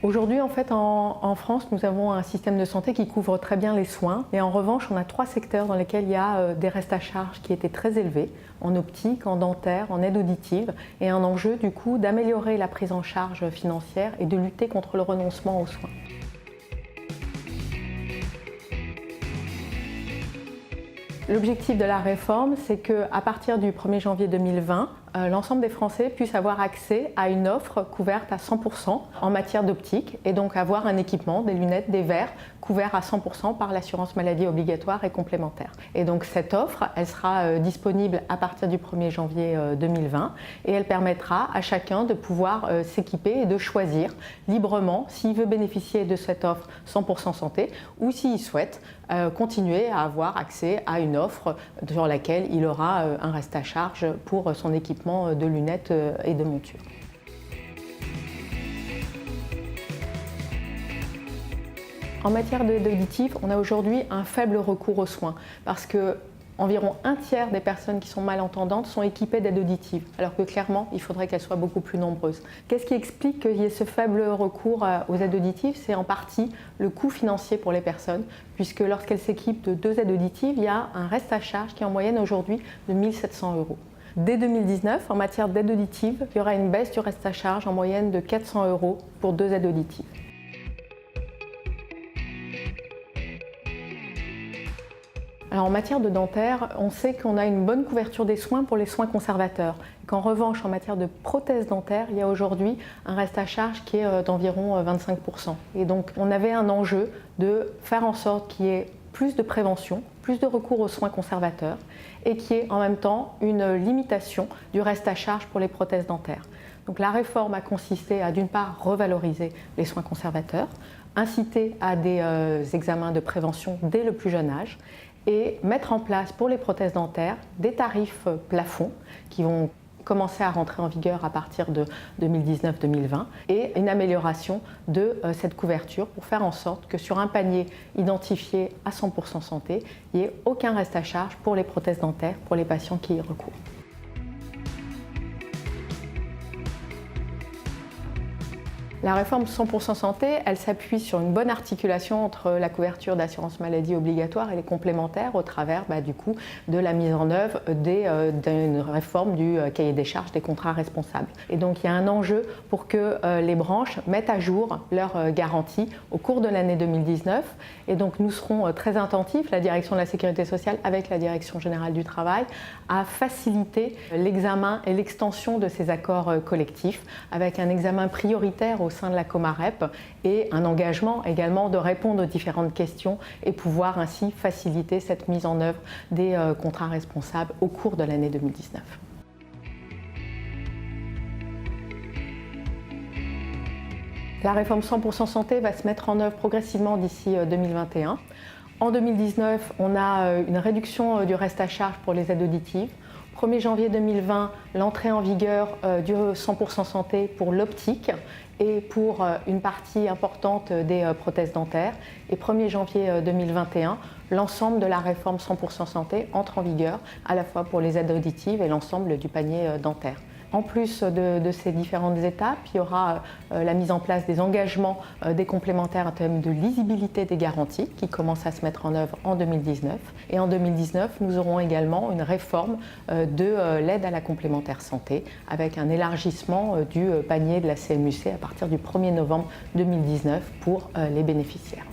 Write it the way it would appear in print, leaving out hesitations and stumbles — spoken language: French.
Aujourd'hui, en fait, en France, nous avons un système de santé qui couvre très bien les soins. Et en revanche, on a 3 secteurs dans lesquels il y a des restes à charge qui étaient très élevés, en optique, en dentaire, en aide auditive, et un enjeu du coup d'améliorer la prise en charge financière et de lutter contre le renoncement aux soins. L'objectif de la réforme, c'est qu'à partir du 1er janvier 2020, l'ensemble des Français puissent avoir accès à une offre couverte à 100% en matière d'optique et donc avoir un équipement, des lunettes, des verres couverts à 100% par l'assurance maladie obligatoire et complémentaire. Et donc cette offre, elle sera disponible à partir du 1er janvier 2020 et elle permettra à chacun de pouvoir s'équiper et de choisir librement s'il veut bénéficier de cette offre 100% santé ou s'il souhaite continuer à avoir accès à une offre sur laquelle il aura un reste à charge pour son équipement de lunettes et de montures. En matière d'aide auditive, on a aujourd'hui un faible recours aux soins parce que environ un tiers des personnes qui sont malentendantes sont équipées d'aide auditive, alors que clairement, il faudrait qu'elles soient beaucoup plus nombreuses. Qu'est-ce qui explique qu'il y ait ce faible recours aux aides auditives? C'est en partie le coût financier pour les personnes, puisque lorsqu'elles s'équipent de 2 aides auditives, il y a un reste à charge qui est en moyenne aujourd'hui de 1 700 €. Dès 2019, en matière d'aide auditive, il y aura une baisse du reste à charge en moyenne de 400 € pour 2 aides auditives. Alors en matière de dentaire, on sait qu'on a une bonne couverture des soins pour les soins conservateurs. Qu'en revanche, en matière de prothèses dentaires, il y a aujourd'hui un reste à charge qui est d'environ 25%. Et donc on avait un enjeu de faire en sorte qu'il y ait plus de prévention, plus de recours aux soins conservateurs et qu'il y ait en même temps une limitation du reste à charge pour les prothèses dentaires. Donc la réforme a consisté à d'une part revaloriser les soins conservateurs, inciter à des examens de prévention dès le plus jeune âge et mettre en place pour les prothèses dentaires des tarifs plafonds qui vont commencer à rentrer en vigueur à partir de 2019-2020 et une amélioration de cette couverture pour faire en sorte que sur un panier identifié à 100% santé, il n'y ait aucun reste à charge pour les prothèses dentaires pour les patients qui y recourent. La réforme 100% santé, elle s'appuie sur une bonne articulation entre la couverture d'assurance maladie obligatoire et les complémentaires au travers du coup, de la mise en œuvre d'une réforme du cahier des charges des contrats responsables. Et donc il y a un enjeu pour que les branches mettent à jour leurs garanties au cours de l'année 2019. Et donc nous serons très attentifs, la direction de la sécurité sociale avec la direction générale du travail, à faciliter l'examen et l'extension de ces accords collectifs avec un examen prioritaire au sein de la Comarep et un engagement également de répondre aux différentes questions et pouvoir ainsi faciliter cette mise en œuvre des contrats responsables au cours de l'année 2019. La réforme 100% santé va se mettre en œuvre progressivement d'ici 2021. En 2019, on a une réduction du reste à charge pour les aides auditives. 1er janvier 2020, l'entrée en vigueur du 100% santé pour l'optique et pour une partie importante des prothèses dentaires. Et 1er janvier 2021, l'ensemble de la réforme 100% santé entre en vigueur, à la fois pour les aides auditives et l'ensemble du panier dentaire. En plus de ces différentes étapes, il y aura la mise en place des engagements des complémentaires en termes de lisibilité des garanties qui commencent à se mettre en œuvre en 2019. Et en 2019, nous aurons également une réforme de l'aide à la complémentaire santé avec un élargissement du panier de la CMU-C à partir du 1er novembre 2019 pour les bénéficiaires.